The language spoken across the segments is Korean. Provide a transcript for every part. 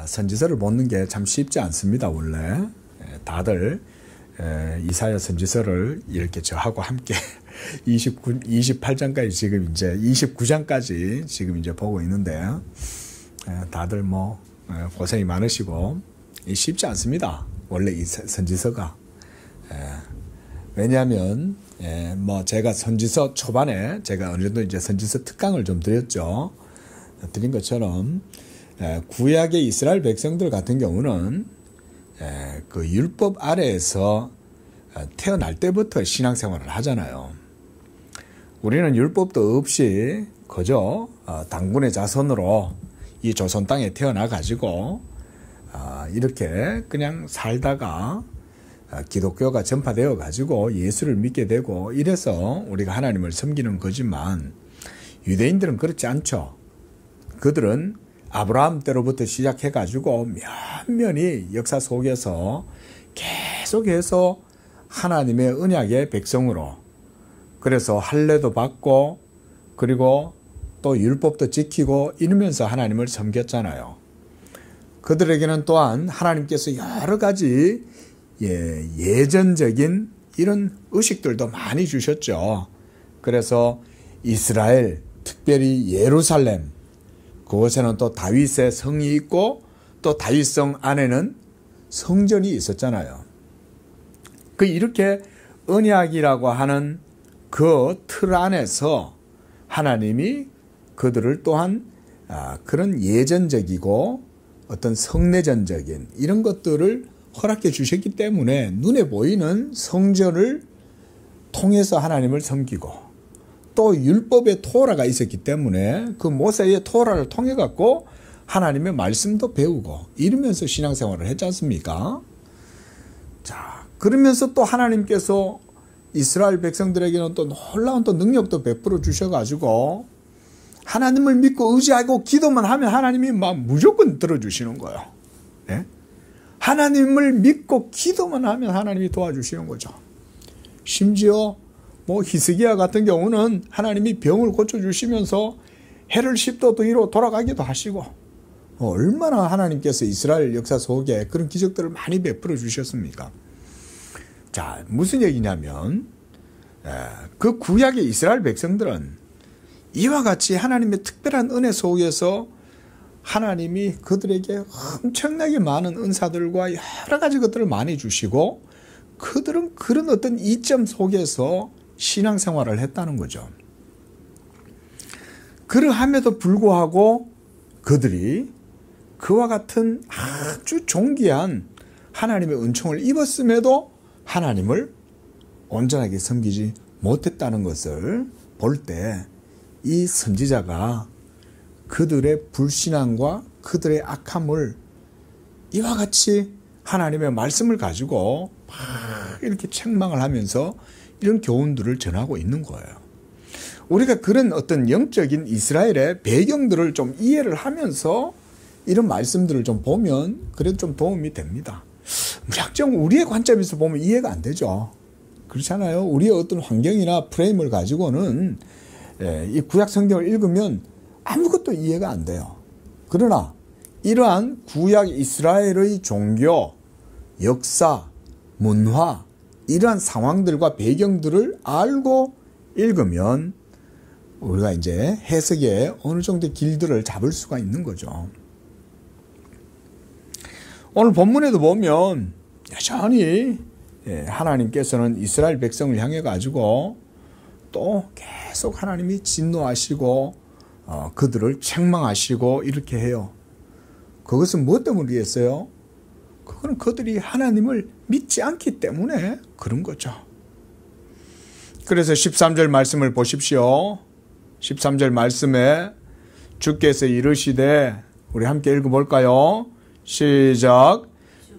선지서를 보는 게 참 쉽지 않습니다. 원래 다들 이사야 선지서를 이렇게 저하고 함께 28장까지 지금 이제 29장까지 지금 이제 보고 있는데 다들 뭐 고생이 많으시고 쉽지 않습니다. 원래 이 선지서가 왜냐하면 뭐 제가 선지서 초반에 제가 어느 정도 이제 선지서 특강을 좀 드렸죠. 드린 것처럼 구약의 이스라엘 백성들 같은 경우는 그 율법 아래에서 태어날 때부터 신앙생활을 하잖아요. 우리는 율법도 없이 그저 당군의 자손으로 이 조선 땅에 태어나 가지고 이렇게 그냥 살다가 기독교가 전파되어 가지고 예수를 믿게 되고 이래서 우리가 하나님을 섬기는 거지만 유대인들은 그렇지 않죠. 그들은 아브라함 때로부터 시작해 가지고 면면이 역사 속에서 계속해서 하나님의 언약의 백성으로 그래서 할례도 받고 그리고 또 율법도 지키고 이러면서 하나님을 섬겼잖아요. 그들에게는 또한 하나님께서 여러 가지 예전적인 이런 의식들도 많이 주셨죠. 그래서 이스라엘, 특별히 예루살렘, 그곳에는 또 다윗의 성이 있고 또 다윗성 안에는 성전이 있었잖아요. 이렇게 언약이라고 하는 그 틀 안에서 하나님이 그들을 또한 그런 예전적이고 어떤 성내전적인 이런 것들을 허락해 주셨기 때문에 눈에 보이는 성전을 통해서 하나님을 섬기고 또 율법의 토라가 있었기 때문에 그 모세의 토라를 통해 갖고 하나님의 말씀도 배우고 이러면서 신앙생활을 했지 않습니까? 자, 그러면서 또 하나님께서 이스라엘 백성들에게는 또 놀라운 또 능력도 베풀어 주셔가지고 하나님을 믿고 의지하고 기도만 하면 하나님이 막 무조건 들어주시는 거예요. 네? 하나님을 믿고 기도만 하면 하나님이 도와주시는 거죠. 심지어 뭐 히스기야 같은 경우는 하나님이 병을 고쳐주시면서 해를 10도 뒤로 돌아가기도 하시고 얼마나 하나님께서 이스라엘 역사 속에 그런 기적들을 많이 베풀어 주셨습니까? 자, 무슨 얘기냐면 그 구약의 이스라엘 백성들은 이와 같이 하나님의 특별한 은혜 속에서 하나님이 그들에게 엄청나게 많은 은사들과 여러 가지 것들을 많이 주시고 그들은 그런 어떤 이점 속에서 신앙생활을 했다는 거죠. 그러함에도 불구하고 그들이 그와 같은 아주 존귀한 하나님의 은총을 입었음에도 하나님을 온전하게 섬기지 못했다는 것을 볼 때 이 선지자가 그들의 불신앙과 그들의 악함을 이와 같이 하나님의 말씀을 가지고 막 이렇게 책망을 하면서 이런 교훈들을 전하고 있는 거예요. 우리가 그런 어떤 영적인 이스라엘의 배경들을 좀 이해를 하면서 이런 말씀들을 좀 보면 그래도 좀 도움이 됩니다. 무작정 우리의 관점에서 보면 이해가 안 되죠. 그렇잖아요. 우리의 어떤 환경이나 프레임을 가지고는 이 구약 성경을 읽으면 아무것도 이해가 안 돼요. 그러나 이러한 구약 이스라엘의 종교, 역사, 문화 이러한 상황들과 배경들을 알고 읽으면 우리가 이제 해석에 어느 정도의 길들을 잡을 수가 있는 거죠. 오늘 본문에도 보면 여전히 하나님께서는 이스라엘 백성을 향해 가지고 또 계속 하나님이 진노하시고 그들을 책망하시고 이렇게 해요. 그것은 무엇 때문이겠어요? 그건 그들이 하나님을 믿지 않기 때문에 그런 거죠. 그래서 13절 말씀을 보십시오. 13절 말씀에 주께서 이르시되 우리 함께 읽어볼까요? 시작.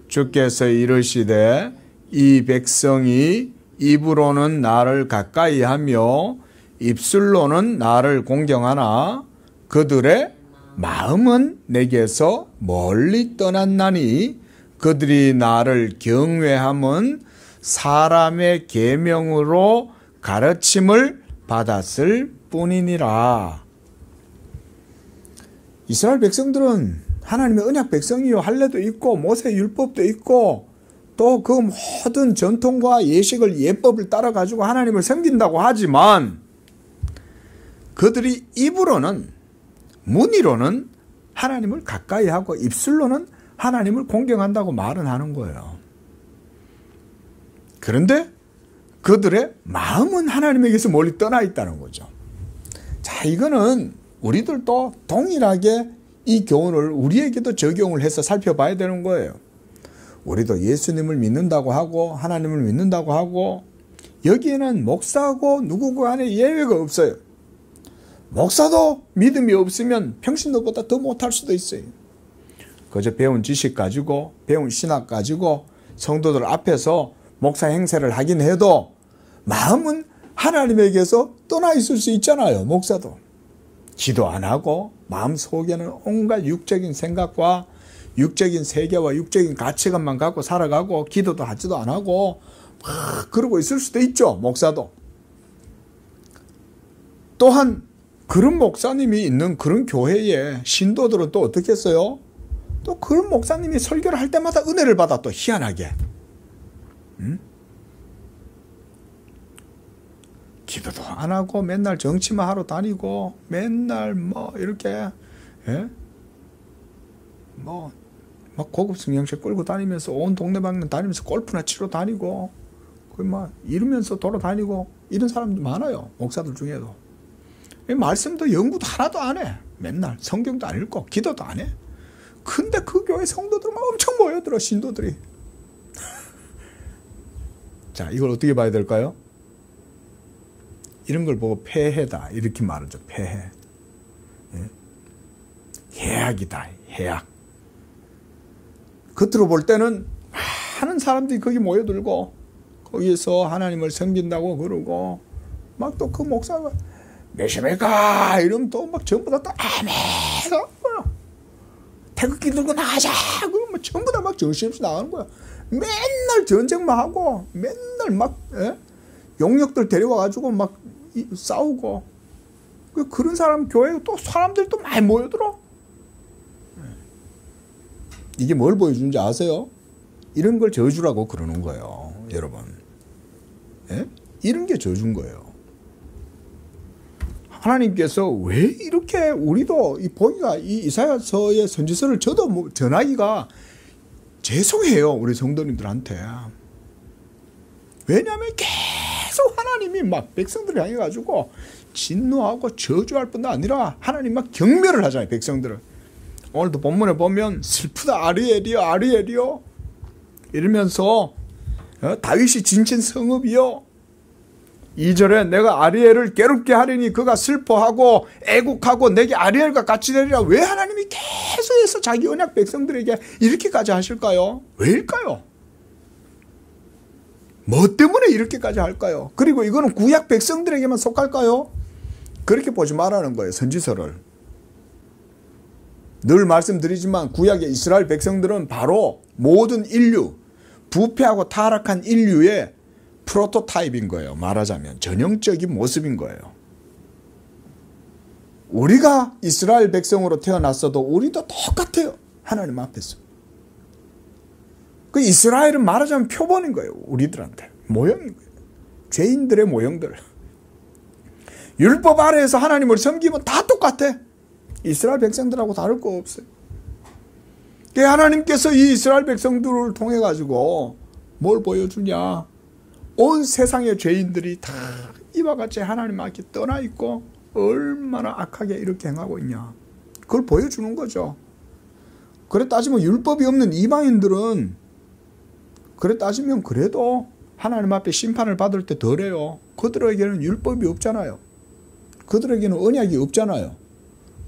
주께서 이르시되 이 백성이 입으로는 나를 가까이 하며 입술로는 나를 공경하나 그들의 마음은 내게서 멀리 떠났나니 그들이 나를 경외함은 사람의 계명으로 가르침을 받았을 뿐이니라. 이스라엘 백성들은 하나님의 언약 백성이요. 할례도 있고 모세 율법도 있고 또 그 모든 전통과 예식을 예법을 따라 가지고 하나님을 섬긴다고 하지만 그들이 입으로는 문의로는 하나님을 가까이 하고 입술로는 하나님을 공경한다고 말은 하는 거예요. 그런데 그들의 마음은 하나님에게서 멀리 떠나 있다는 거죠. 자, 이거는 우리들도 동일하게 이 교훈을 우리에게도 적용을 해서 살펴봐야 되는 거예요. 우리도 예수님을 믿는다고 하고 하나님을 믿는다고 하고 여기에는 목사고 누구고 간에 예외가 없어요. 목사도 믿음이 없으면 평신도보다 더 못할 수도 있어요. 그저 배운 지식 가지고 배운 신학 가지고 성도들 앞에서 목사 행세를 하긴 해도 마음은 하나님에게서 떠나 있을 수 있잖아요. 목사도 기도 안 하고 마음속에는 온갖 육적인 생각과 육적인 세계와 육적인 가치관만 갖고 살아가고 기도도 하지도 안 하고 막 그러고 있을 수도 있죠. 목사도. 또한 그런 목사님이 있는 그런 교회에 신도들은 또 어떻게 했어요? 또 그런 목사님이 설교를 할 때마다 은혜를 받아 또 희한하게. 기도도 안 하고 맨날 정치만 하러 다니고 맨날 뭐 이렇게 뭐 막 고급 승용차 끌고 다니면서 온 동네방네 다니면서 골프나 치러 다니고 그 막 이러면서 돌아다니고 이런 사람도 많아요. 목사들 중에도. 말씀도 연구도 하나도 안 해. 맨날 성경도 안 읽고 기도도 안 해. 근데 그 교회 성도들 막 엄청 모여들어 신도들이. 자, 이걸 어떻게 봐야 될까요? 이런 걸 보고 폐해다 이렇게 말하죠. 폐해. 해악이다. 해악. 겉으로 볼 때는 많은 사람들이 거기 모여들고 거기에서 하나님을 섬긴다고 그러고 막 또 그 목사가 몇십일까 이러면 또 막 전부 다 아메가 태극기 들고 나가자 그러면 전부 다 막 정신없이 나가는 거야. 맨날 전쟁만 하고 맨날 막 용역들 데려와가지고 막 싸우고 그런 사람 교회에 또 사람들이 또 많이 모여들어. 이게 뭘 보여주는지 아세요? 이런 걸 저주라고 그러는 거예요. 여러분. 이런 게 저주인 거예요. 하나님께서 왜 이렇게 우리도 보기가 이 이사야서의 선지서를 저도 전하기가 죄송해요. 우리 성도님들한테. 왜냐하면 계속 하나님이 막 백성들을 향해 가지고 진노하고 저주할 뿐 아니라 하나님 막 경멸을 하잖아요. 백성들을. 오늘도 본문에 보면 슬프다 아리엘이여 아리엘이여 이러면서 다윗이 진친 성읍이여 2절에 내가 아리엘을 괴롭게 하리니 그가 슬퍼하고 애국하고 내게 아리엘과 같이 되리라. 왜 하나님이 계속해서 자기 언약 백성들에게 이렇게까지 하실까요? 왜일까요? 뭐 때문에 이렇게까지 할까요? 그리고 이거는 구약 백성들에게만 속할까요? 그렇게 보지 말라는 거예요. 선지서를. 늘 말씀드리지만 구약의 이스라엘 백성들은 바로 모든 인류, 부패하고 타락한 인류의 프로토타입인 거예요. 말하자면 전형적인 모습인 거예요. 우리가 이스라엘 백성으로 태어났어도 우리도 똑같아요. 하나님 앞에서. 그 이스라엘은 말하자면 표본인 거예요. 우리들한테. 모형인 거예요. 죄인들의 모형들. 율법 아래에서 하나님을 섬기면 다 똑같아. 이스라엘 백성들하고 다를 거 없어요. 하나님께서 이 이스라엘 백성들을 통해 가지고 뭘 보여주냐. 온 세상의 죄인들이 다 이와 같이 하나님 앞에 떠나 있고 얼마나 악하게 이렇게 행하고 있냐. 그걸 보여주는 거죠. 그래 따지면 율법이 없는 이방인들은 그래 따지면 그래도 하나님 앞에 심판을 받을 때 덜해요. 그들에게는 율법이 없잖아요. 그들에게는 언약이 없잖아요.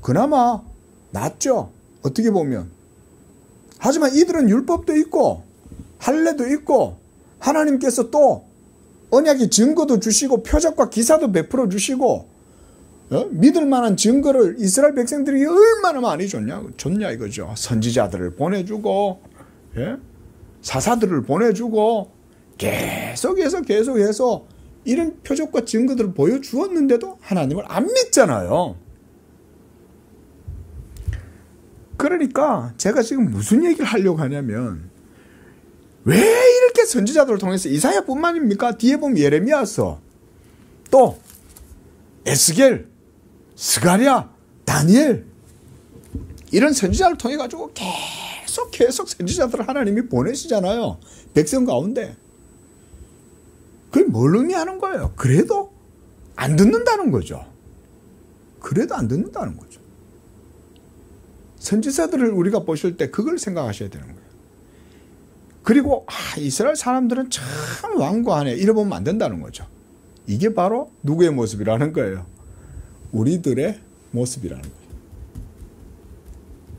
그나마 낫죠. 어떻게 보면. 하지만 이들은 율법도 있고 할례도 있고 하나님께서 또 언약의 증거도 주시고 표적과 기사도 베풀어 주시고 믿을 만한 증거를 이스라엘 백성들이 얼마나 많이 줬냐 이거죠. 선지자들을 보내주고 사사들을 보내주고 계속해서 이런 표적과 증거들을 보여주었는데도 하나님을 안 믿잖아요. 그러니까 제가 지금 무슨 얘기를 하려고 하냐면 왜 이렇게 선지자들을 통해서 이사야뿐만입니까? 뒤에 보면 예레미야서 또 에스겔, 스가랴, 다니엘 이런 선지자를 통해 가지고 계속 선지자들을 하나님이 보내시잖아요. 백성 가운데. 그게 뭘 의미하는 거예요? 그래도 안 듣는다는 거죠. 그래도 안 듣는다는 거죠. 선지자들을 우리가 보실 때 그걸 생각하셔야 되는 거예요. 그리고 이스라엘 사람들은 참 완고하네. 이러보면 안 된다는 거죠. 이게 바로 누구의 모습이라는 거예요? 우리들의 모습이라는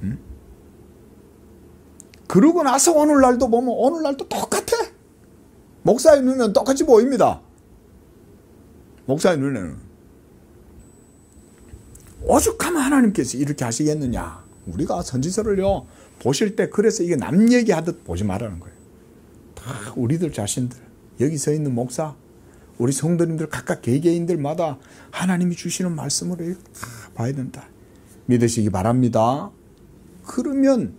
거예요. 그러고 나서 오늘날도 보면 오늘날도 똑같아. 목사의 눈에는 똑같이 보입니다. 목사의 눈에는. 오죽하면 하나님께서 이렇게 하시겠느냐. 우리가 선지서를요 보실 때 그래서 이게 남 얘기하듯 보지 말라는 거예요. 다 우리들 자신들, 여기 서 있는 목사, 우리 성도님들 각각 개개인들마다 하나님이 주시는 말씀으로 다 봐야 된다. 믿으시기 바랍니다. 그러면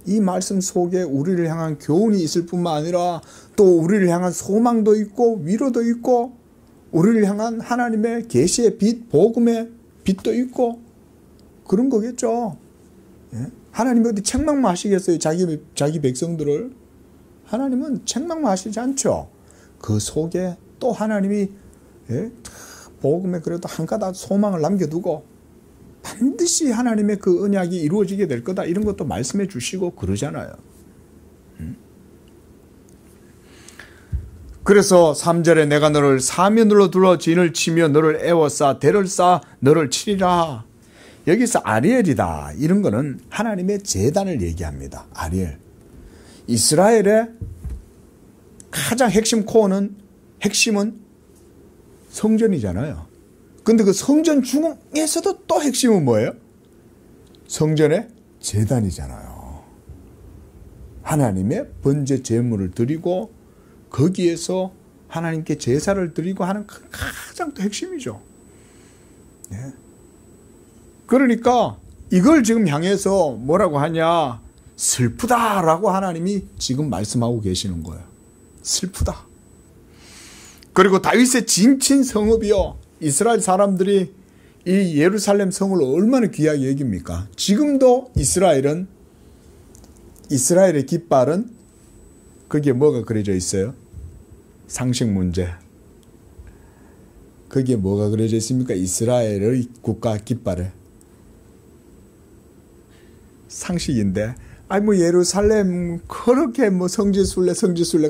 이 말씀 속에 우리를 향한 교훈이 있을 뿐만 아니라 또 우리를 향한 소망도 있고 위로도 있고 우리를 향한 하나님의 계시의 빛, 복음의 빛도 있고 그런 거겠죠. 예? 하나님이 어디 책망만 하시겠어요? 자기 백성들을. 하나님은 책망만 하시지 않죠. 그 속에 또 하나님이 복음에 그래도 한 가닥 소망을 남겨두고 반드시 하나님의 그 언약이 이루어지게 될 거다. 이런 것도 말씀해 주시고 그러잖아요. 그래서 3절에 내가 너를 사면으로 둘러 진을 치며 너를 애워싸 대를 쌓아 너를 치리라. 여기서 아리엘이다. 이런 거는 하나님의 제단을 얘기합니다. 아리엘. 이스라엘의 가장 핵심은 성전이잖아요. 근데 그 성전 중에서도 또 핵심은 뭐예요? 성전의 제단이잖아요. 하나님의 번제 제물을 드리고 거기에서 하나님께 제사를 드리고 하는 가장 또 핵심이죠. 네. 그러니까 이걸 지금 향해서 뭐라고 하냐? 슬프다라고 하나님이 지금 말씀하고 계시는 거예요. 슬프다. 그리고 다윗의 진친 성읍이요. 이스라엘 사람들이 이 예루살렘 성을 얼마나 귀하게 여깁니까? 지금도 이스라엘의 깃발은 거기에 뭐가 그려져 있어요? 상식 문제. 거기에 뭐가 그려져 있습니까? 이스라엘의 국가 깃발에. 상식인데, 예루살렘 그렇게 성지순례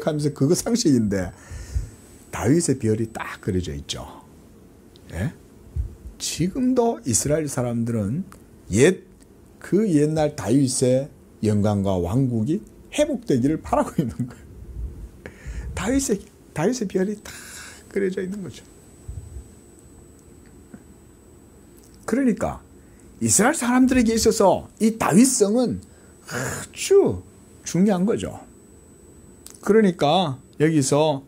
하면서 그거 상식인데 다윗의 별이 딱 그려져 있죠. 예? 지금도 이스라엘 사람들은 그 옛날 다윗의 영광과 왕국이 회복되기를 바라고 있는 거예요. 다윗의 별이 다 그려져 있는 거죠. 그러니까 이스라엘 사람들에게 있어서 이 다윗성은 아주 중요한 거죠. 그러니까 여기서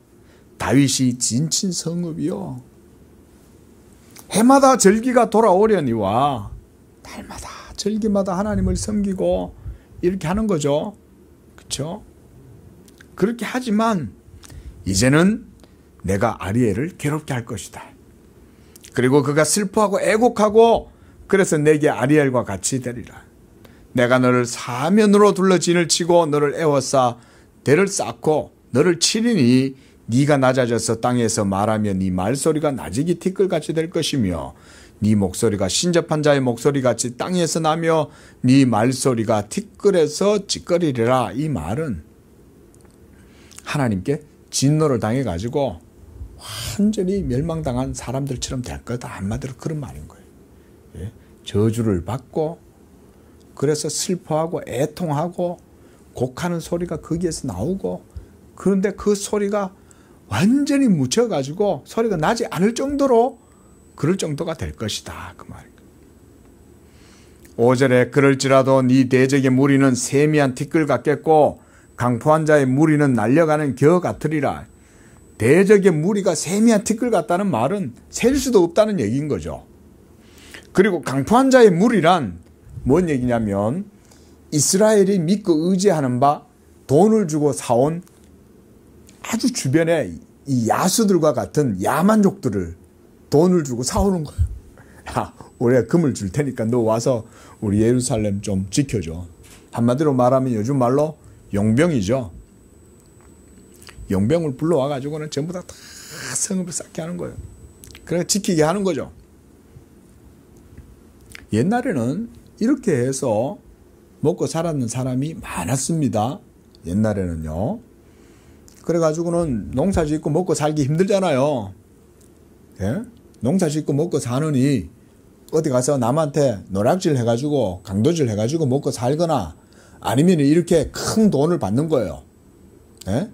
다윗이 진친 성읍이요. 해마다 절기가 돌아오려니와 달마다 절기마다 하나님을 섬기고 이렇게 하는 거죠. 그렇죠? 그렇게 하지만 이제는 내가 아리엘을 괴롭게 할 것이다. 그리고 그가 슬퍼하고 애곡하고 그래서 내게 아리엘과 같이 되리라. 내가 너를 사면으로 둘러 진을 치고 너를 애워싸 대를 쌓고 너를 치리니 네가 낮아져서 땅에서 말하며 네 말소리가 나지기 티끌같이 될 것이며 네 목소리가 신접한 자의 목소리같이 땅에서 나며 네 말소리가 티끌에서 찌꺼리리라. 이 말은 하나님께 진노를 당해가지고 완전히 멸망당한 사람들처럼 될 거다. 한마디로 그런 말인 거예요. 예? 저주를 받고 그래서 슬퍼하고 애통하고 곡하는 소리가 거기에서 나오고 그런데 그 소리가 완전히 묻혀가지고 소리가 나지 않을 정도로 그럴 정도가 될 것이다. 그 말입니다. 5절에 그럴지라도 네 대적의 무리는 세미한 티끌 같겠고 강포한 자의 무리는 날려가는 겨 같으리라. 대적의 무리가 세미한 티끌 같다는 말은 셀 수도 없다는 얘기인 거죠. 그리고 강포한 자의 무리란 뭔 얘기냐면 이스라엘이 믿고 의지하는 바 돈을 주고 사온 아주 주변에 이 야수들과 같은 야만족들을 돈을 주고 사오는 거예요. 야, 우리가 금을 줄 테니까 너 와서 우리 예루살렘 좀 지켜줘. 한마디로 말하면 요즘 말로 용병이죠. 용병을 불러와 가지고는 전부 다 성읍을 쌓게 하는 거예요. 그래서 지키게 하는 거죠. 옛날에는 이렇게 해서 먹고 살았는 사람이 많았습니다. 옛날에는요. 그래가지고는 농사 짓고 먹고 살기 힘들잖아요. 예? 농사 짓고 먹고 사느니 어디 가서 남한테 노략질 해가지고 강도질 해가지고 먹고 살거나 아니면 이렇게 큰 돈을 받는 거예요. 예?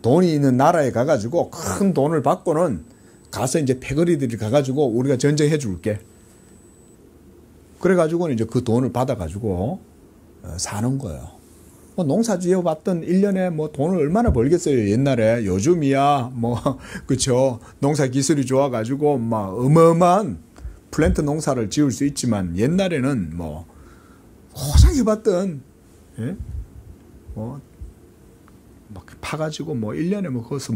돈이 있는 나라에 가가지고 큰 돈을 받고는 가서 이제 패거리들이 가가지고 우리가 전쟁해 줄게. 그래가지고는 이제 그 돈을 받아가지고 사는 거예요. 뭐 농사 지어봤던 1년에 뭐 돈을 얼마나 벌겠어요, 옛날에. 요즘이야, 그쵸. 농사 기술이 좋아가지고 막 어마어마한 플랜트 농사를 지을 수 있지만 옛날에는 고생해봤던, 예? 막 파가지고 1년에 거기서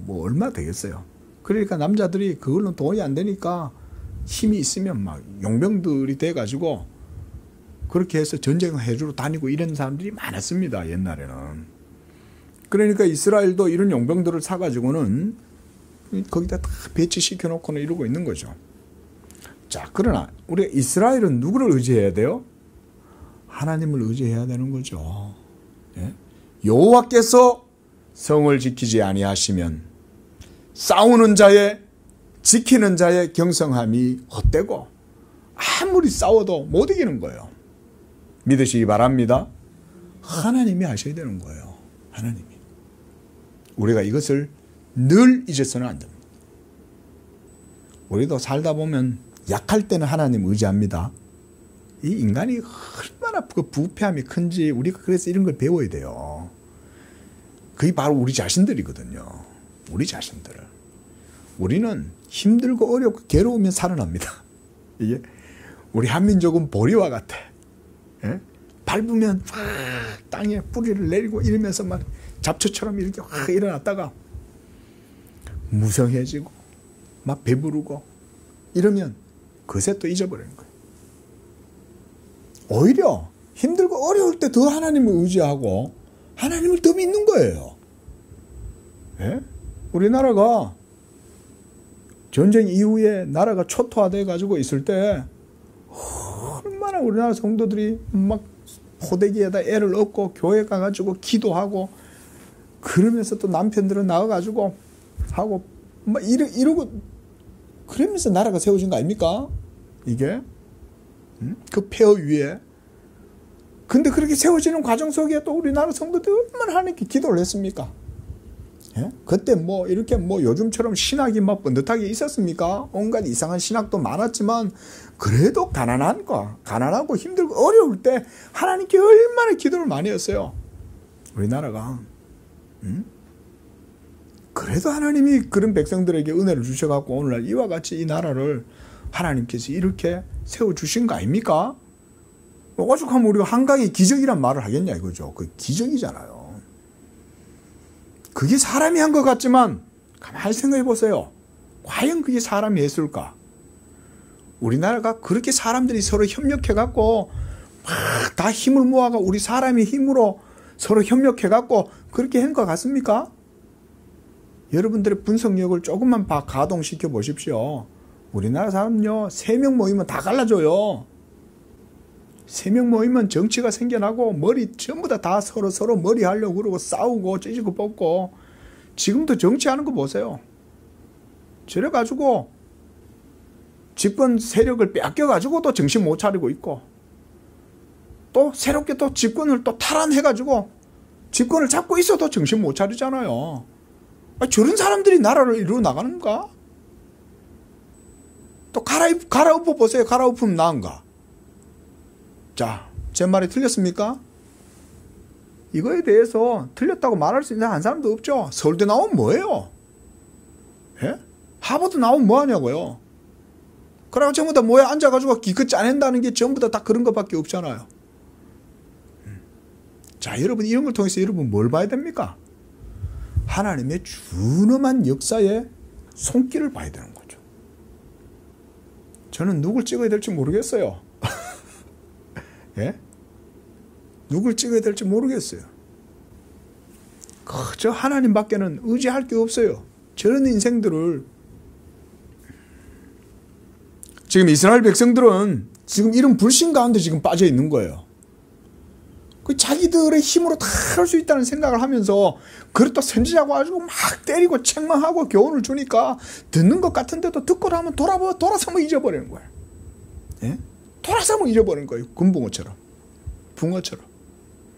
얼마 되겠어요. 그러니까 남자들이 그걸로 돈이 안 되니까 힘이 있으면 막 용병들이 돼가지고 그렇게 해서 전쟁을 해주러 다니고 이런 사람들이 많았습니다. 옛날에는. 그러니까 이스라엘도 이런 용병들을 사가지고는 거기다 다 배치시켜 놓고는 이러고 있는 거죠. 자, 그러나 우리가 이스라엘은 누구를 의지해야 돼요? 하나님을 의지해야 되는 거죠. 예? 여호와께서 성을 지키지 아니하시면 싸우는 자의 지키는 자의 경성함이 헛되고 아무리 싸워도 못 이기는 거예요. 믿으시기 바랍니다. 하나님이 하셔야 되는 거예요. 하나님이. 우리가 이것을 늘 잊어서는 안 됩니다. 우리도 살다 보면 약할 때는 하나님 의지합니다. 이 인간이 얼마나 그 부패함이 큰지 우리가 그래서 이런 걸 배워야 돼요. 그게 바로 우리 자신들이거든요. 우리 자신들. 우리는 힘들고 어렵고 괴로우면 살아납니다. 이게 우리 한민족은 보리와 같아. 예? 밟으면 확 땅에 뿌리를 내리고 이러면서 막 잡초처럼 이렇게 확 일어났다가 무성해지고 막 배부르고 이러면 그새 또 잊어버리는 거예요. 오히려 힘들고 어려울 때 더 하나님을 의지하고 하나님을 더 믿는 거예요. 예? 우리나라가 전쟁 이후에 나라가 초토화돼 가지고 있을 때 얼마나 우리나라 성도들이 막 포대기에다 애를 얻고 교회 가가지고 기도하고 그러면서 또 남편들은 나가가지고 하고 막 이러고 그러면서 나라가 세워진 거 아닙니까? 이게 그 폐허 위에. 근데 그렇게 세워지는 과정 속에 또 우리나라 성도들이 얼마나 하나님께 기도를 했습니까? 예? 그때 이렇게 요즘처럼 신학이 막 번듯하게 있었습니까? 온갖 이상한 신학도 많았지만 그래도 가난하고 힘들고 어려울 때 하나님께 얼마나 기도를 많이 했어요. 우리나라가. 그래도 하나님이 그런 백성들에게 은혜를 주셔갖고 오늘날 이와 같이 이 나라를 하나님께서 이렇게 세워주신 거 아닙니까? 오죽하면 우리가 한강의 기적이란 말을 하겠냐 이거죠. 그 기적이잖아요. 그게 사람이 한 것 같지만 가만히 생각해 보세요. 과연 그게 사람이 했을까? 우리나라가 그렇게 사람들이 서로 협력해갖고 막 다 힘을 모아가 우리 사람의 힘으로 서로 협력해갖고 그렇게 한 것 같습니까? 여러분들의 분석력을 조금만 가동시켜 보십시오. 우리나라 사람은요 3명 모이면 다 갈라져요. 3명 모이면 정치가 생겨나고 머리 전부 다 서로 머리 하려고 그러고 싸우고 찌지고 뽑고 지금도 정치하는 거 보세요. 저래가지고 집권 세력을 뺏겨가지고 또 정신 못 차리고 있고 또 새롭게 또 집권을 또 탈환해가지고 집권을 잡고 있어도 정신 못 차리잖아요. 저런 사람들이 나라를 이루어 나가는가? 또 갈아엎어 보세요. 갈아엎으면 나은가? 자, 제 말이 틀렸습니까? 이거에 대해서 틀렸다고 말할 수 있는 한 사람도 없죠. 서울대 나오면 뭐예요? 예? 하버드 나오면 뭐하냐고요? 그러고 전부 다 모여 앉아가지고 기껏 짜낸다는 게 전부 다 그런 것밖에 없잖아요. 자, 여러분 이런 걸 통해서 여러분 뭘 봐야 됩니까? 하나님의 준엄한 역사의 손길을 봐야 되는 거죠. 저는 누굴 찍어야 될지 모르겠어요. 예? 누굴 찍어야 될지 모르겠어요. 그저 하나님밖에는 의지할 게 없어요. 저런 인생들을 지금 이스라엘 백성들은 지금 이런 불신 가운데 지금 빠져 있는 거예요. 그 자기들의 힘으로 다 할 수 있다는 생각을 하면서 그렇다 선지자고 가지고 막 때리고 책망하고 교훈을 주니까 듣는 것 같은데도 듣고 나면 돌아서면 잊어버리는 거예요. 예? 돌아서면 잊어버리는 거예요. 금붕어처럼. 붕어처럼.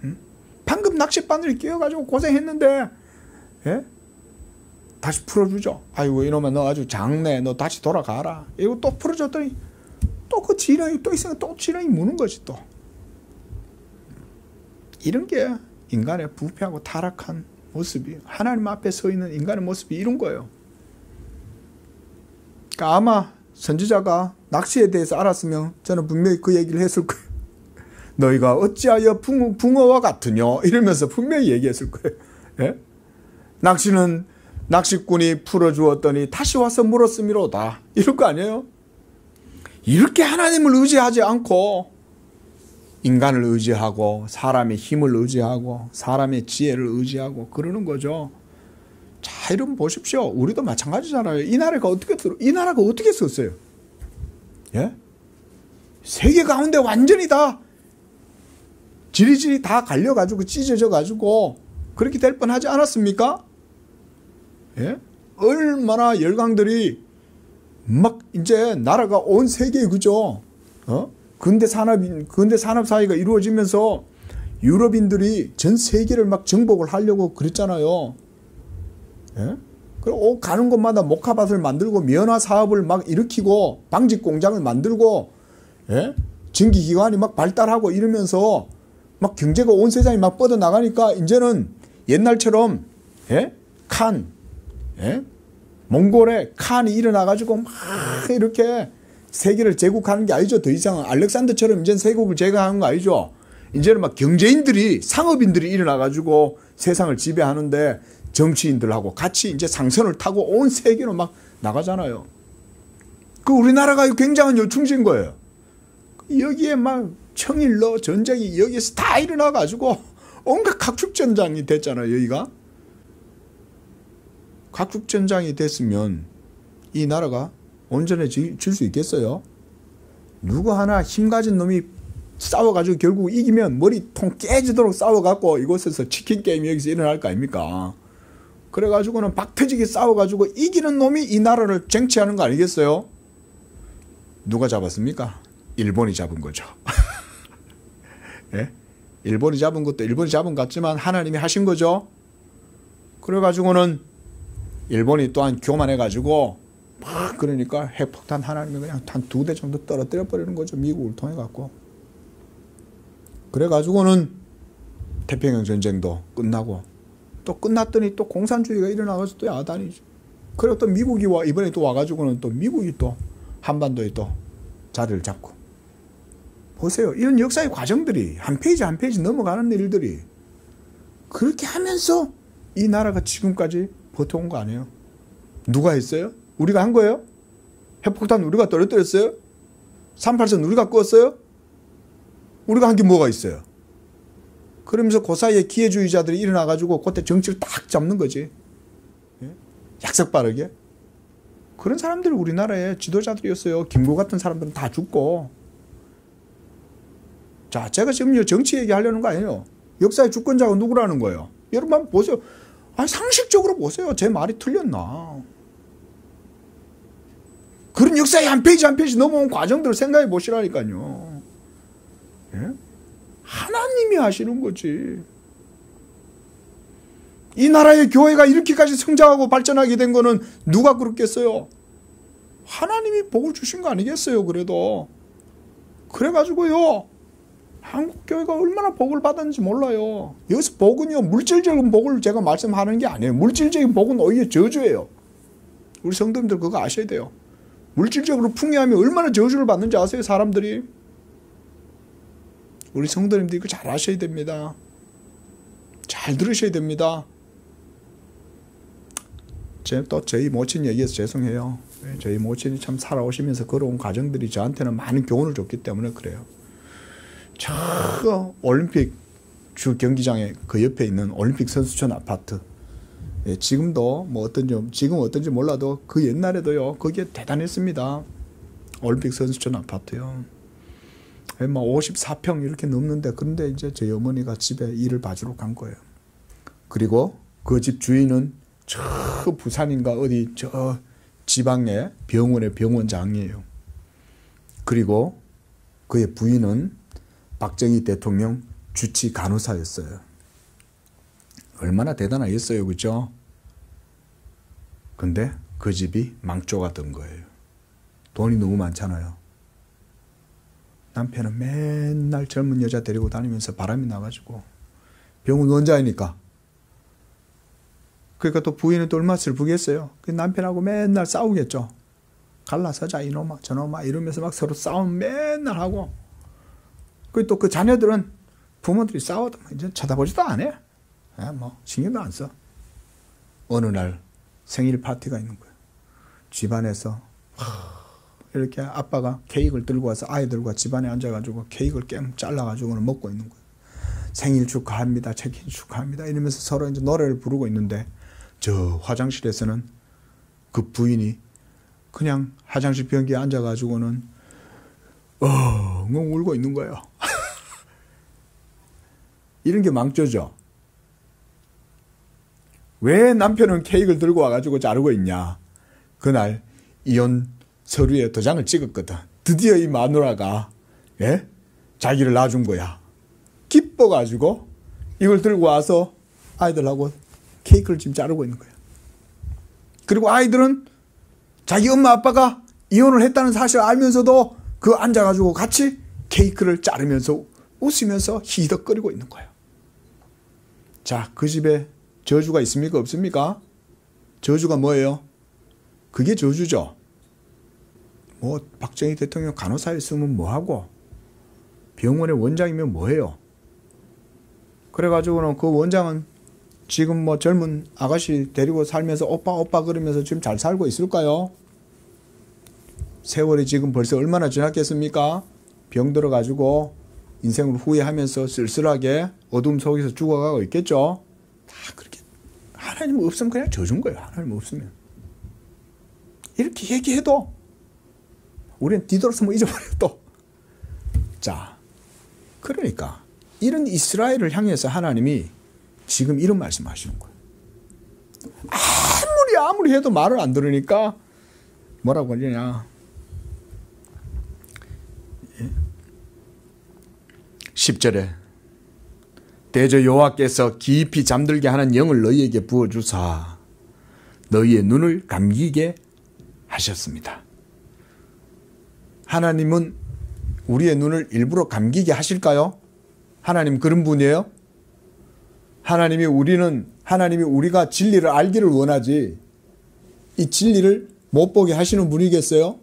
응? 방금 낚싯바늘이 끼어가지고 고생했는데 예? 다시 풀어주죠. 아이고 이놈아 너 아주 장래 너 다시 돌아가라. 이거 또 풀어줬더니 또 그 지렁이 또 있으니까 또 지렁이 무는 거지 또. 이런 게 인간의 부패하고 타락한 모습이 하나님 앞에 서 있는 인간의 모습이 이런 거예요. 그러니까 아마 선지자가 낚시에 대해서 알았으면 저는 분명히 그 얘기를 했을 거예요. 너희가 어찌하여 붕어와 같으냐 이러면서 분명히 얘기했을 거예요. 예? 낚시는 낚시꾼이 풀어주었더니 다시 와서 물었음이로다. 이럴 거 아니에요? 이렇게 하나님을 의지하지 않고 인간을 의지하고 사람의 힘을 의지하고 사람의 지혜를 의지하고 그러는 거죠. 자, 여러분 보십시오. 우리도 마찬가지잖아요. 이 나라가 어떻게 썼어요? 예? 세계 가운데 완전히 다 지리지리 다 갈려가지고 찢어져가지고 그렇게 될 뻔하지 않았습니까? 예? 얼마나 열강들이 막 이제 나라가 온 세계에 그죠? 근대 산업 사회가 이루어지면서 유럽인들이 전 세계를 막 정복을 하려고 그랬잖아요. 예? 그리고 가는 곳마다 목화밭을 만들고 면화 사업을 막 일으키고 방직 공장을 만들고 예? 전기기관이 막 발달하고 이러면서 막 경제가 온 세상이 막 뻗어 나가니까 이제는 옛날처럼 예? 예? 몽골에 칸이 일어나가지고 막 이렇게 세계를 제국하는 게 아니죠. 더 이상 알렉산더처럼 이제 세국을 제거하는 거 아니죠. 이제는 막 경제인들이 상업인들이 일어나가지고 세상을 지배하는데 정치인들하고 같이 이제 상선을 타고 온 세계로 막 나가잖아요. 그 우리나라가 굉장한 요충지인 거예요. 여기에 막 청일러 전쟁이 여기에서 다 일어나가지고 온갖 각축전장이 됐잖아요. 여기가. 각축전장이 됐으면 이 나라가 온전해질 수 있겠어요? 누구 하나 힘 가진 놈이 싸워가지고 결국 이기면 머리통 깨지도록 싸워갖고 이곳에서 치킨 게임이 여기서 일어날 거 아닙니까? 그래가지고는 박터지게 싸워가지고 이기는 놈이 이 나라를 쟁취하는 거 아니겠어요? 누가 잡았습니까? 일본이 잡은 거죠. 예? 일본이 잡은 것도 일본이 잡은 것 같지만 하나님이 하신 거죠. 그래가지고는 일본이 또한 교만해가지고 막 그러니까 핵폭탄 하나님이 그냥 한 2대 정도 떨어뜨려 버리는 거죠. 미국을 통해 갖고. 그래가지고는 태평양 전쟁도 끝나고 또 끝났더니 또 공산주의가 일어나가지고 또 야단이죠. 그리고 또 미국이 이번에 또 와가지고는 또 미국이 또 한반도에 또 자리를 잡고. 보세요. 이런 역사의 과정들이 한 페이지 한 페이지 넘어가는 일들이 그렇게 하면서 이 나라가 지금까지 버텨온 거 아니에요? 누가 했어요? 우리가 한 거예요? 핵폭탄 우리가 떨어뜨렸어요? 3.8선 우리가 껐어요? 우리가 한 게 뭐가 있어요? 그러면서 그 사이에 기회주의자들이 일어나가지고 그때 정치를 딱 잡는 거지. 예? 약속 빠르게. 그런 사람들이 우리나라의 지도자들이었어요. 김구 같은 사람들은 다 죽고. 자, 제가 지금 정치 얘기하려는 거 아니에요. 역사의 주권자가 누구라는 거예요. 여러분 한번 보세요. 아니, 상식적으로 보세요. 제 말이 틀렸나. 그런 역사의 한 페이지 한 페이지 넘어온 과정들을 생각해 보시라니까요. 예? 하나님이 하시는 거지. 이 나라의 교회가 이렇게까지 성장하고 발전하게 된 거는 누가 그렇겠어요? 하나님이 복을 주신 거 아니겠어요? 그래도. 그래가지고요. 한국교회가 얼마나 복을 받았는지 몰라요. 여기서 복은요. 물질적인 복을 제가 말씀하는 게 아니에요. 물질적인 복은 오히려 저주예요. 우리 성도님들 그거 아셔야 돼요. 물질적으로 풍요하면 얼마나 저주를 받는지 아세요? 사람들이. 우리 성도님들이 이거 잘 아셔야 됩니다. 잘 들으셔야 됩니다. 또 저희 모친 얘기해서 죄송해요. 저희 모친이 참 살아오시면서 걸어온 과정들이 저한테는 많은 교훈을 줬기 때문에 그래요. 저 올림픽 주 경기장에 그 옆에 있는 올림픽 선수촌 아파트. 지금도 뭐 지금 어떤지 몰라도 그 옛날에도요, 거기에 대단했습니다. 올림픽 선수촌 아파트요. 뭐 54평 이렇게 넘는데, 그런데 이제 저희 어머니가 집에 일을 봐주러 간 거예요. 그리고 그 집 주인은 저 부산인가 어디 저 지방의 병원의 병원장이에요. 그리고 그의 부인은 박정희 대통령 주치 간호사였어요. 얼마나 대단하겠어요, 그죠? 근데 그 집이 망조가 된 거예요. 돈이 너무 많잖아요. 남편은 맨날 젊은 여자 데리고 다니면서 바람이 나가지고, 병원 원장이니까. 그러니까 또 부인은 또 얼마나 슬프겠어요. 그 남편하고 맨날 싸우겠죠. 갈라서자 이놈아 저놈아 이러면서 막 서로 싸움 맨날 하고. 그리고 또 그 자녀들은 부모들이 싸워도 이제 쳐다보지도 안 해. 뭐 신경도 안 써. 어느 날 생일 파티가 있는 거예요. 집안에서 이렇게 아빠가 케이크를 들고 와서 아이들과 집안에 앉아가지고 케이크를 깨 잘라가지고는 먹고 있는 거예요. 생일 축하합니다. 생일 축하합니다. 이러면서 서로 이제 노래를 부르고 있는데, 저 화장실에서는 그 부인이 그냥 화장실 변기에 앉아가지고는 엉엉 울고 있는 거예요. 이런 게 망조죠. 왜 남편은 케이크를 들고 와가지고 자르고 있냐. 그날 이혼 서류에 도장을 찍었거든. 드디어 이 마누라가 자기를 낳아준 거야. 기뻐가지고 이걸 들고 와서 아이들하고 케이크를 지금 자르고 있는 거야. 그리고 아이들은 자기 엄마 아빠가 이혼을 했다는 사실을 알면서도 그 앉아가지고 같이 케이크를 자르면서 웃으면서 히덕거리고 있는 거예요. 자, 그 집에 저주가 있습니까? 없습니까? 저주가 뭐예요? 그게 저주죠. 뭐 박정희 대통령 간호사였으면 뭐하고, 병원의 원장이면 뭐해요? 그래가지고는 그 원장은 지금 뭐 젊은 아가씨 데리고 살면서 오빠 오빠 그러면서 지금 잘 살고 있을까요? 세월이 지금 벌써 얼마나 지났겠습니까? 병 들어가지고 인생을 후회하면서 쓸쓸하게 어둠 속에서 죽어가고 있겠죠? 다 그렇게. 하나님 없으면 그냥 져준 거예요. 하나님 없으면. 이렇게 얘기해도 우리는 뒤돌아서 뭐 잊어버려요 또. 자, 그러니까 이런 이스라엘을 향해서 하나님이 지금 이런 말씀하시는 거예요. 아무리 해도 말을 안 들으니까 뭐라고 하느냐. 10절에 대저 여호와께서 깊이 잠들게 하는 영을 너희에게 부어주사 너희의 눈을 감기게 하셨습니다. 하나님은 우리의 눈을 일부러 감기게 하실까요? 하나님 그런 분이에요? 하나님이 우리가 진리를 알기를 원하지 이 진리를 못 보게 하시는 분이겠어요?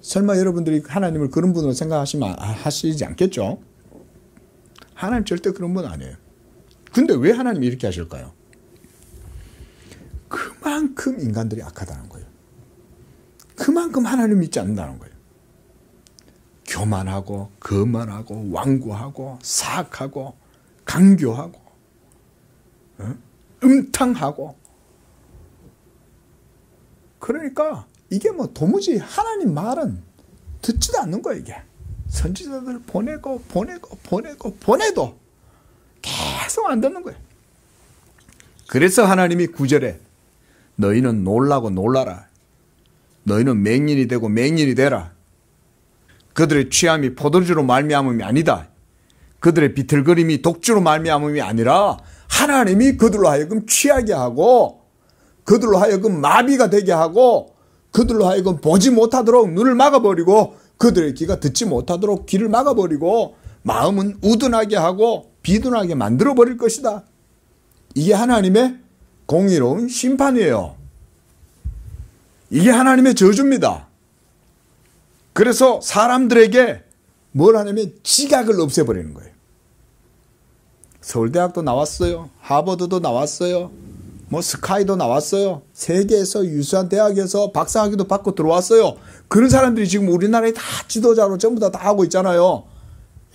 설마 여러분들이 하나님을 그런 분으로 하시지 않겠죠? 하나님 절대 그런 분 아니에요. 근데 왜 하나님이 이렇게 하실까요? 그만큼 인간들이 악하다는 거예요. 그만큼 하나님 믿지 않는다는 거예요. 교만하고 거만하고 완고하고 사악하고 강교하고 음탕하고. 그러니까 이게 뭐 도무지 하나님 말은 듣지도 않는 거예요. 이게 선지자들 보내도 계속 안 듣는 거예요. 그래서 하나님이 9절에 너희는 놀라고 놀라라. 너희는 맹인이 되고 맹인이 되라. 그들의 취함이 포도주로 말미암음이 아니다. 그들의 비틀거림이 독주로 말미암음이 아니라 하나님이 그들로 하여금 취하게 하고 그들로 하여금 마비가 되게 하고 그들로 하여금 보지 못하도록 눈을 막아버리고 그들의 귀가 듣지 못하도록 귀를 막아버리고 마음은 우둔하게 하고 비둔하게 만들어버릴 것이다. 이게 하나님의 공의로운 심판이에요. 이게 하나님의 저주입니다. 그래서 사람들에게 뭘 하냐면 지각을 없애버리는 거예요. 서울대학도 나왔어요. 하버드도 나왔어요. 뭐 스카이도 나왔어요. 세계에서 유수한 대학에서 박사학위도 받고 들어왔어요. 그런 사람들이 지금 우리나라에 다 지도자로 전부 다 하고 있잖아요.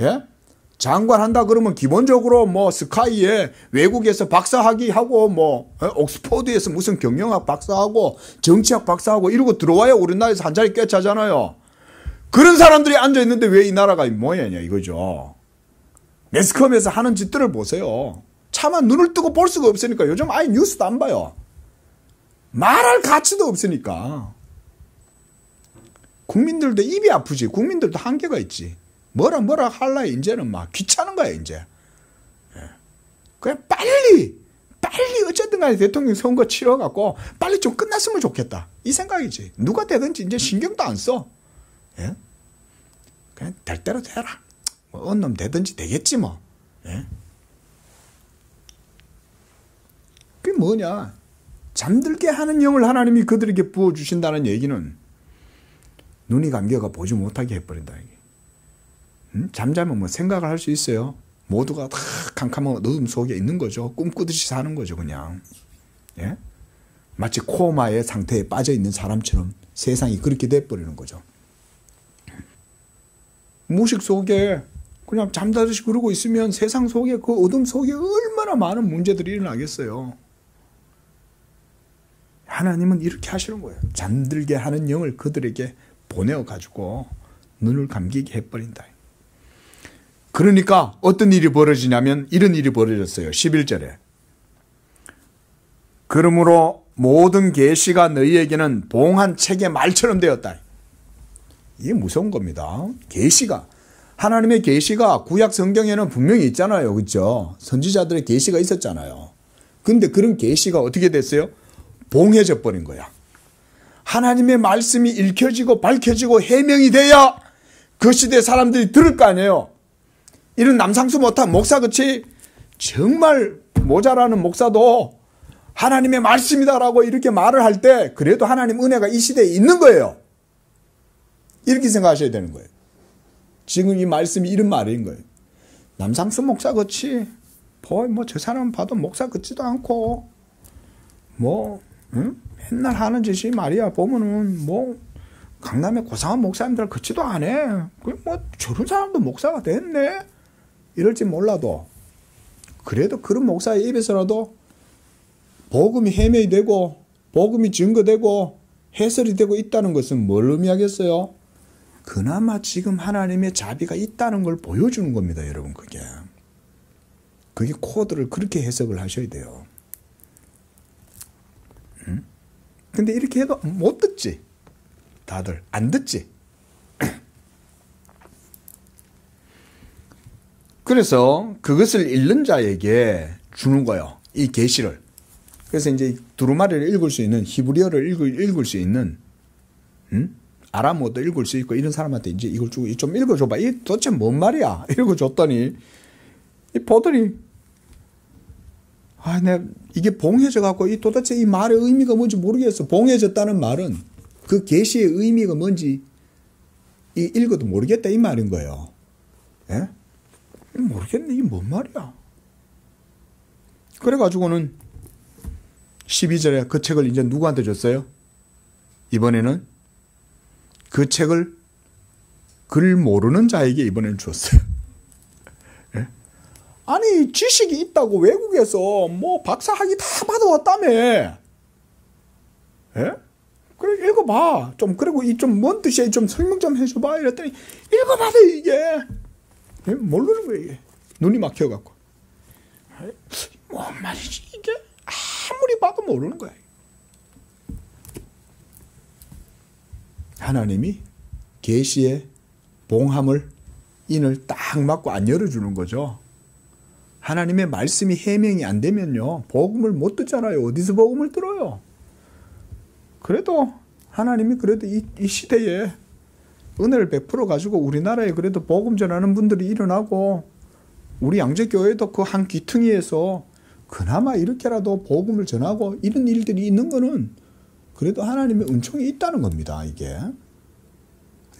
예? 장관 한다 그러면 기본적으로 뭐 스카이에 외국에서 박사학위 하고 뭐 옥스퍼드에서 무슨 경영학 박사하고 정치학 박사하고 이러고 들어와야 우리나라에서 한 자리 꿰차잖아요. 그런 사람들이 앉아 있는데 왜 이 나라가 뭐냐냐 이거죠. 매스컴에서 하는 짓들을 보세요. 차마 눈을 뜨고 볼 수가 없으니까 요즘 아예 뉴스도 안 봐요. 말할 가치도 없으니까. 국민들도 입이 아프지. 국민들도 한계가 있지. 뭐라 할라 이제는 막 귀찮은 거야 이제. 그냥 빨리 어쨌든 간에 대통령 선거 치러갖고 빨리 좀 끝났으면 좋겠다 이 생각이지. 누가 되든지 이제 신경도 안 써. 예? 그냥 될 대로 되라. 뭐 어느 놈 되든지 되겠지 뭐. 예? 그게 뭐냐. 잠들게 하는 영을 하나님이 그들에게 부어주신다는 얘기는 눈이 감겨가 보지 못하게 해버린다. 이게. 잠자면 뭐 생각을 할 수 있어요. 모두가 다 캄캄한 어둠 속에 있는 거죠. 꿈꾸듯이 사는 거죠 그냥. 예? 마치 코마의 상태에 빠져 있는 사람처럼 세상이 그렇게 돼버리는 거죠. 무식 속에 그냥 잠자듯이 그러고 있으면 세상 속에 그 어둠 속에 얼마나 많은 문제들이 일어나겠어요. 하나님은 이렇게 하시는 거예요. 잠들게 하는 영을 그들에게 보내어가지고 눈을 감기게 해버린다. 그러니까 어떤 일이 벌어지냐면 이런 일이 벌어졌어요. 11절에. 그러므로 모든 계시가 너희에게는 봉한 책의 말처럼 되었다. 이게 무서운 겁니다. 계시가. 하나님의 계시가 구약 성경에는 분명히 있잖아요. 그렇죠? 선지자들의 계시가 있었잖아요. 근데 그런 계시가 어떻게 됐어요? 봉해져 버린 거야. 하나님의 말씀이 읽혀지고 밝혀지고 해명이 돼야 그 시대 사람들이 들을 거 아니에요. 이런 남상수 못한 목사같이 정말 모자라는 목사도 하나님의 말씀이다라고 이렇게 말을 할 때 그래도 하나님 은혜가 이 시대에 있는 거예요. 이렇게 생각하셔야 되는 거예요. 지금 이 말씀이 이런 말인 거예요. 남상수 목사같이 뭐 저 사람 봐도 목사 같지도 않고 뭐 맨날 하는 짓이 말이야 보면은 뭐 강남의 고상한 목사님들 같지도 않아. 뭐 저런 사람도 목사가 됐네. 이럴지 몰라도 그래도 그런 목사의 입에서라도 복음이 해명이 되고 복음이 증거되고 해설이 되고 있다는 것은 뭘 의미하겠어요? 그나마 지금 하나님의 자비가 있다는 걸 보여주는 겁니다. 여러분 그게 코드를 그렇게 해석을 하셔야 돼요. 근데 이렇게 해도 못 듣지. 다들 안 듣지. 그래서 그것을 읽는 자에게 주는 거예요. 이 계시를. 그래서 이제 두루마리를 읽을 수 있는 히브리어를 읽을 수 있는 아람어도 읽을 수 있고 이런 사람한테 이제 이걸 주고 좀 읽어줘봐. 이 도대체 뭔 말이야? 읽어줬더니 이 보더니 내가 이게 봉해져 갖고 이 도대체 이 말의 의미가 뭔지 모르겠어. 봉해졌다는 말은 그 계시의 의미가 뭔지 읽어도 모르겠다 이 말인 거예요. 예? 모르겠네. 이게 뭔 말이야. 그래가지고는 12절에 그 책을 이제 누구한테 줬어요? 이번에는 그 책을 글 모르는 자에게 이번에는 줬어요. 예? 아니 지식이 있다고 외국에서 뭐 박사학위 다 받아왔다며. 예? 그래 읽어봐. 좀 그리고 이 좀 뭔 뜻이야? 좀 설명 좀 해줘봐. 이랬더니 읽어봐도 이게 모르는 거예요. 이게. 눈이 막혀갖고. 뭔 말이지 이게? 아무리 봐도 모르는 거야. 하나님이 계시의 봉함을 인을 딱 막고 안 열어주는 거죠. 하나님의 말씀이 해명이 안 되면요 복음을 못 듣잖아요. 어디서 복음을 들어요? 그래도 하나님이 그래도 이 시대에 은혜를 베풀어 가지고 우리나라에 그래도 복음 전하는 분들이 일어나고 우리 양재교회도 그 한 귀퉁이에서 그나마 이렇게라도 복음을 전하고 이런 일들이 있는 거는 그래도 하나님의 은총이 있다는 겁니다. 이게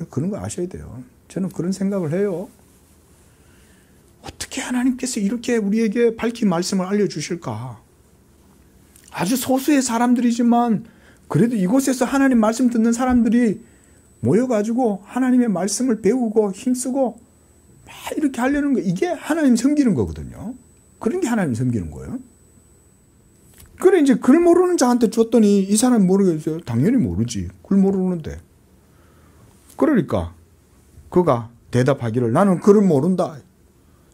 그런 거 아셔야 돼요. 저는 그런 생각을 해요. 어떻게 하나님께서 이렇게 우리에게 밝힌 말씀을 알려주실까? 아주 소수의 사람들이지만 그래도 이곳에서 하나님 말씀 듣는 사람들이 모여가지고 하나님의 말씀을 배우고 힘쓰고 막 이렇게 하려는 거, 이게 하나님 섬기는 거거든요. 그런 게 하나님 섬기는 거예요. 그래 이제 글 모르는 자한테 줬더니 이 사람이 모르겠어요? 당연히 모르지. 글 모르는데. 그러니까 그가 대답하기를 나는 글을 모른다.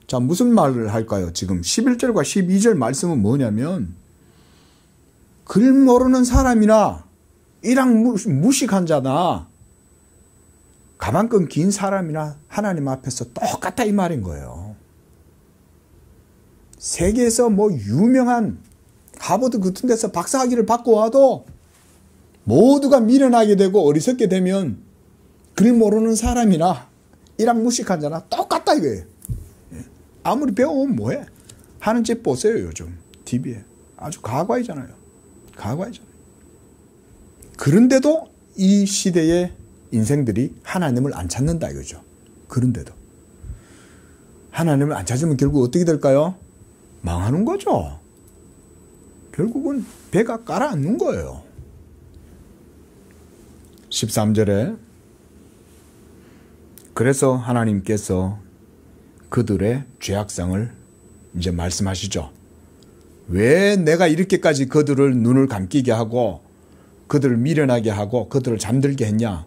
자, 무슨 말을 할까요? 지금 11절과 12절 말씀은 뭐냐면 글 모르는 사람이나 이랑 무식한 자나 가방끈 긴 사람이나 하나님 앞에서 똑같다 이 말인 거예요. 세계에서 뭐 유명한 하버드 같은 데서 박사학위를 받고 와도 모두가 미련하게 되고 어리석게 되면 글 모르는 사람이나 이랑 무식한 자나 똑같다 이거예요. 아무리 배우면 뭐해? 하는 짓 보세요. 요즘 TV에 아주 가과이잖아요. 가과이잖아요. 그런데도 이 시대의 인생들이 하나님을 안 찾는다 이거죠. 그런데도 하나님을 안 찾으면 결국 어떻게 될까요? 망하는 거죠. 결국은 배가 가라앉는 거예요. 13절에 그래서 하나님께서 그들의 죄악상을 이제 말씀하시죠. 왜 내가 이렇게까지 그들을 눈을 감기게 하고 그들을 미련하게 하고 그들을 잠들게 했냐?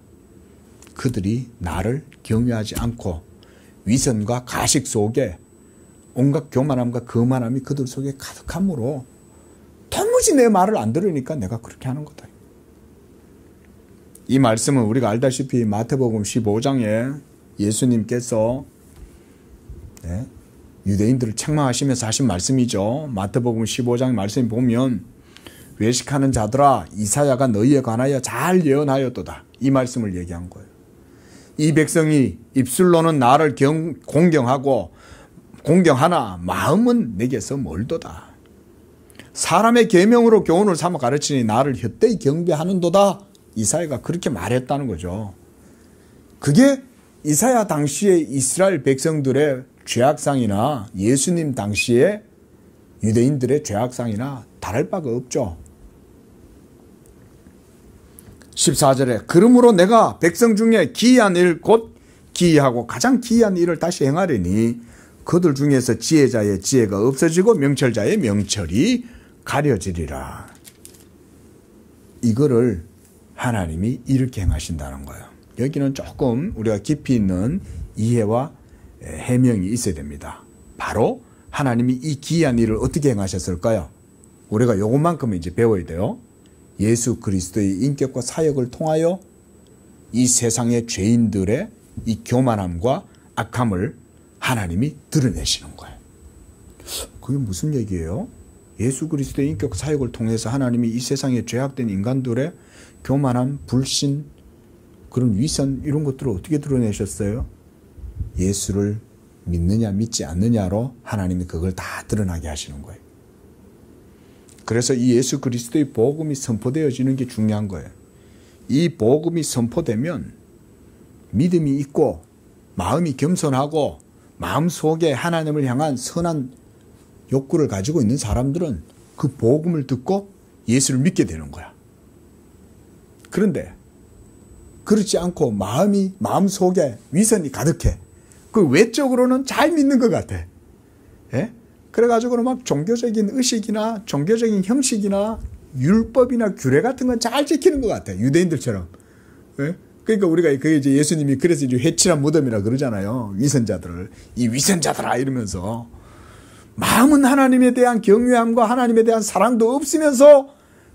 그들이 나를 경외하지 않고 위선과 가식 속에 온갖 교만함과 거만함이 그들 속에 가득함으로 도무지 내 말을 안 들으니까 내가 그렇게 하는 거다. 이 말씀은 우리가 알다시피 마태복음 15장에 예수님께서 유대인들을 책망하시면서 하신 말씀이죠. 마태복음 15장 말씀 보면 외식하는 자들아 이사야가 너희에 관하여 잘 예언하였도다. 이 말씀을 얘기한 거예요. 이 백성이 입술로는 나를 공경하나 마음은 내게서 멀도다. 사람의 계명으로 교훈을 삼아 가르치니 나를 헛되이 경배하는도다. 이사야가 그렇게 말했다는 거죠. 그게 이사야 당시의 이스라엘 백성들의 죄악상이나 예수님 당시의 유대인들의 죄악상이나 다를 바가 없죠. 14절에 그러므로 내가 백성 중에 기이한 일 곧 기이하고 가장 기이한 일을 다시 행하려니 그들 중에서 지혜자의 지혜가 없어지고 명철자의 명철이 가려지리라. 이거를 하나님이 이렇게 행하신다는 거예요. 여기는 조금 우리가 깊이 있는 이해와 해명이 있어야 됩니다. 바로 하나님이 이 기이한 일을 어떻게 행하셨을까요? 우리가 요것만큼은 이제 배워야 돼요. 예수 그리스도의 인격과 사역을 통하여 이 세상의 죄인들의 이 교만함과 악함을 하나님이 드러내시는 거예요. 그게 무슨 얘기예요? 예수 그리스도의 인격 사역을 통해서 하나님이 이 세상에 죄악된 인간들의 교만함, 불신, 그런 위선 이런 것들을 어떻게 드러내셨어요? 예수를 믿느냐 믿지 않느냐로 하나님이 그걸 다 드러나게 하시는 거예요. 그래서 이 예수 그리스도의 복음이 선포되어지는 게 중요한 거예요. 이 복음이 선포되면 믿음이 있고 마음이 겸손하고 마음속에 하나님을 향한 선한 욕구를 가지고 있는 사람들은 그 복음을 듣고 예수를 믿게 되는 거야. 그런데 그렇지 않고 마음속에 위선이 가득해. 그 외적으로는 잘 믿는 것 같아. 예? 그래가지고는 막 종교적인 의식이나 종교적인 형식이나 율법이나 규례 같은 건 잘 지키는 것 같아. 유대인들처럼. 예? 그러니까 우리가 그 이제 예수님이 그래서 이제 회칠한 무덤이라 그러잖아요. 위선자들을. 이 위선자들아 이러면서. 마음은 하나님에 대한 경외함과 하나님에 대한 사랑도 없으면서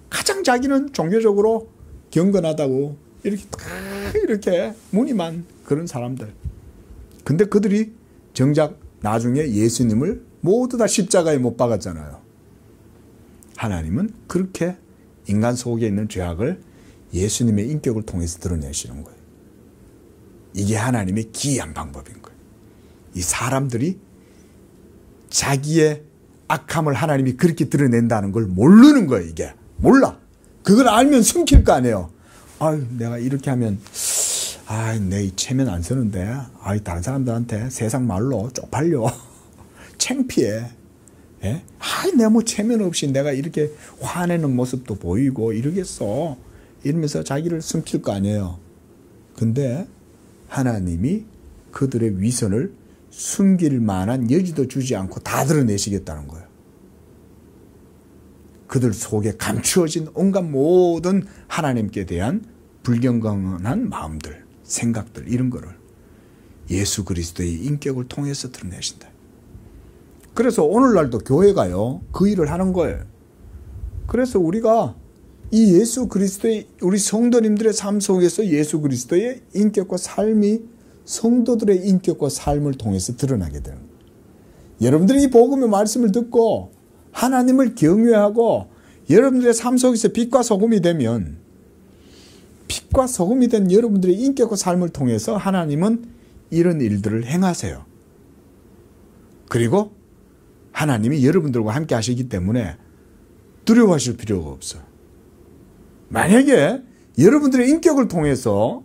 가장 자기는 종교적으로 경건하다고 이렇게 무늬만 그런 사람들. 근데 그들이 정작 나중에 예수님을 모두 다 십자가에 못 박았잖아요. 하나님은 그렇게 인간 속에 있는 죄악을 예수님의 인격을 통해서 드러내시는 거예요. 이게 하나님의 기이한 방법인 거예요. 이 사람들이 자기의 악함을 하나님이 그렇게 드러낸다는 걸 모르는 거예요. 이게 몰라. 그걸 알면 숨길 거 아니에요. 아유, 내가 이렇게 하면 내 체면 안 서는데 다른 사람들한테 세상 말로 쪽팔려. 창피해. 예? 내가 뭐 체면 없이 내가 이렇게 화내는 모습도 보이고 이러겠어. 이러면서 자기를 숨길 거 아니에요. 근데 하나님이 그들의 위선을 숨길 만한 여지도 주지 않고 다 드러내시겠다는 거예요. 그들 속에 감추어진 온갖 모든 하나님께 대한 불경건한 마음들, 생각들 이런 거를 예수 그리스도의 인격을 통해서 드러내신다. 그래서 오늘날도 교회가요 그 일을 하는 거예요. 그래서 우리가 이 예수 그리스도의 우리 성도님들의 삶 속에서 예수 그리스도의 인격과 삶이 성도들의 인격과 삶을 통해서 드러나게 되는 거예요. 여러분들이 이 복음의 말씀을 듣고 하나님을 경외하고 여러분들의 삶 속에서 빛과 소금이 되면 빛과 소금이 된 여러분들의 인격과 삶을 통해서 하나님은 이런 일들을 행하세요. 그리고 하나님이 여러분들과 함께 하시기 때문에 두려워하실 필요가 없어요. 만약에 여러분들의 인격을 통해서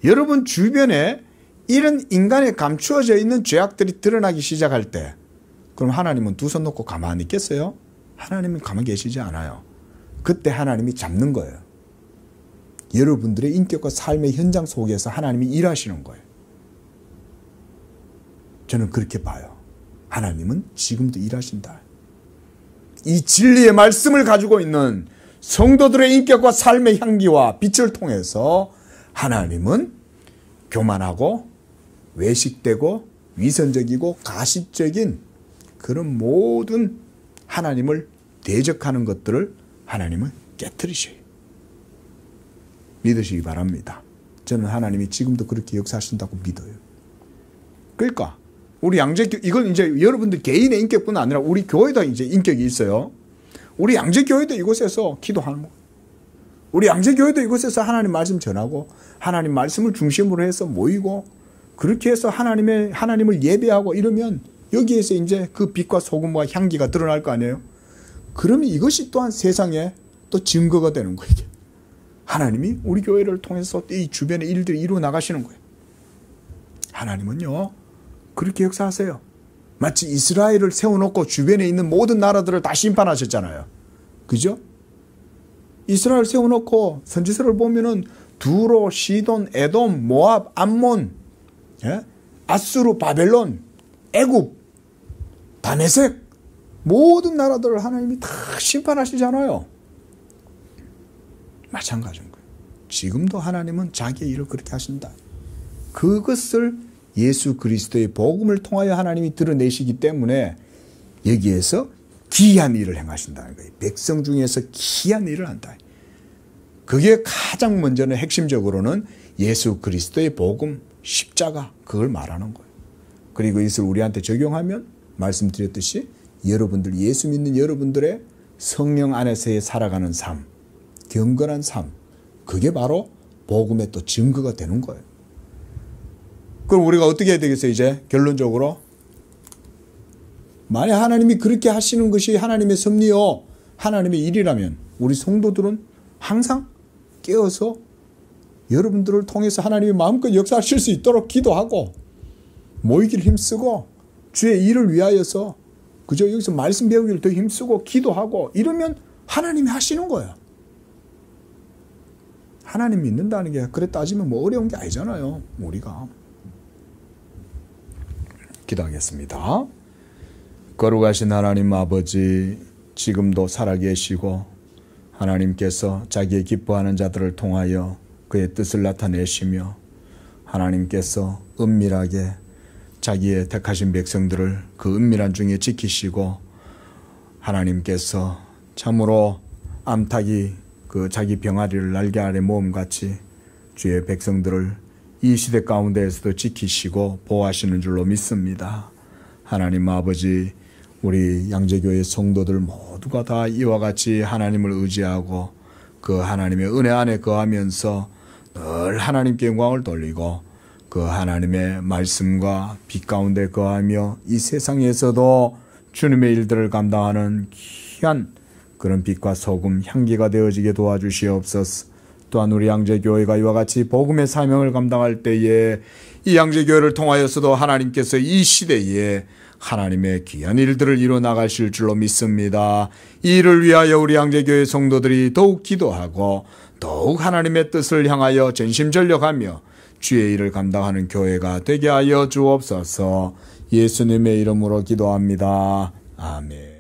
여러분 주변에 이런 인간에 감추어져 있는 죄악들이 드러나기 시작할 때 그럼 하나님은 두 손 놓고 가만히 있겠어요? 하나님은 가만히 계시지 않아요. 그때 하나님이 잡는 거예요. 여러분들의 인격과 삶의 현장 속에서 하나님이 일하시는 거예요. 저는 그렇게 봐요. 하나님은 지금도 일하신다. 이 진리의 말씀을 가지고 있는 성도들의 인격과 삶의 향기와 빛을 통해서 하나님은 교만하고 외식되고 위선적이고 가십적인 그런 모든 하나님을 대적하는 것들을 하나님은 깨트리셔요. 믿으시기 바랍니다. 저는 하나님이 지금도 그렇게 역사하신다고 믿어요. 그러니까 우리 양재교 이건 이제 여러분들 개인의 인격뿐 아니라 우리 교회도 이제 인격이 있어요. 우리 양재교회도 이곳에서 기도하는 거예요. 우리 양재교회도 이곳에서 하나님 말씀 전하고 하나님 말씀을 중심으로 해서 모이고 그렇게 해서 하나님을 예배하고 이러면 여기에서 이제 그 빛과 소금과 향기가 드러날 거 아니에요. 그러면 이것이 또한 세상에 또 증거가 되는 거예요. 하나님이 우리 교회를 통해서 이 주변의 일들이 이루어 나가시는 거예요. 하나님은요 그렇게 역사하세요. 마치 이스라엘을 세워놓고 주변에 있는 모든 나라들을 다 심판하셨잖아요. 그죠? 이스라엘 세워놓고 선지서를 보면은 두로, 시돈, 에돔, 모압, 암몬, 아수르, 바벨론, 애굽, 다메섹 모든 나라들을 하나님이 다 심판하시잖아요. 마찬가지인 거예요. 지금도 하나님은 자기의 일을 그렇게 하신다. 그것을 예수 그리스도의 복음을 통하여 하나님이 드러내시기 때문에 여기에서 기이한 일을 행하신다는 거예요. 백성 중에서 기이한 일을 한다. 그게 가장 먼저는 핵심적으로는 예수 그리스도의 복음, 십자가 그걸 말하는 거예요. 그리고 이것을 우리한테 적용하면 말씀드렸듯이 여러분들 예수 믿는 여러분들의 성령 안에서의 살아가는 삶, 경건한 삶 그게 바로 복음의 또 증거가 되는 거예요. 그럼 우리가 어떻게 해야 되겠어요? 이제 결론적으로 만약 하나님이 그렇게 하시는 것이 하나님의 섭리요 하나님의 일이라면 우리 성도들은 항상 깨어서 여러분들을 통해서 하나님이 마음껏 역사하실 수 있도록 기도하고 모이기를 힘쓰고 주의 일을 위하여서 그저 여기서 말씀 배우기를 더 힘쓰고 기도하고 이러면 하나님이 하시는 거예요. 하나님 믿는다는 게 그래 따지면 뭐 어려운 게 아니잖아요. 우리가 기도하겠습니다. 거룩하신 하나님 아버지 지금도 살아계시고 하나님께서 자기의 기뻐하는 자들을 통하여 그의 뜻을 나타내시며 하나님께서 은밀하게 자기의 택하신 백성들을 그 은밀한 중에 지키시고 하나님께서 참으로 암탉이 그 자기 병아리를 날개 아래 모음같이 주의 백성들을 이 시대 가운데에서도 지키시고 보호하시는 줄로 믿습니다. 하나님 아버지 우리 양재교회 성도들 모두가 다 이와 같이 하나님을 의지하고 그 하나님의 은혜 안에 거하면서 늘 하나님께 영광을 돌리고 그 하나님의 말씀과 빛 가운데 거하며 이 세상에서도 주님의 일들을 감당하는 귀한 그런 빛과 소금 향기가 되어지게 도와주시옵소서. 또한 우리 양재교회가 이와 같이 복음의 사명을 감당할 때에 이 양재교회를 통하여서도 하나님께서 이 시대에 하나님의 귀한 일들을 이뤄 나가실 줄로 믿습니다. 이 일을 위하여 우리 양재교회 성도들이 더욱 기도하고 더욱 하나님의 뜻을 향하여 전심전력하며 주의 일을 감당하는 교회가 되게 하여 주옵소서. 예수님의 이름으로 기도합니다. 아멘.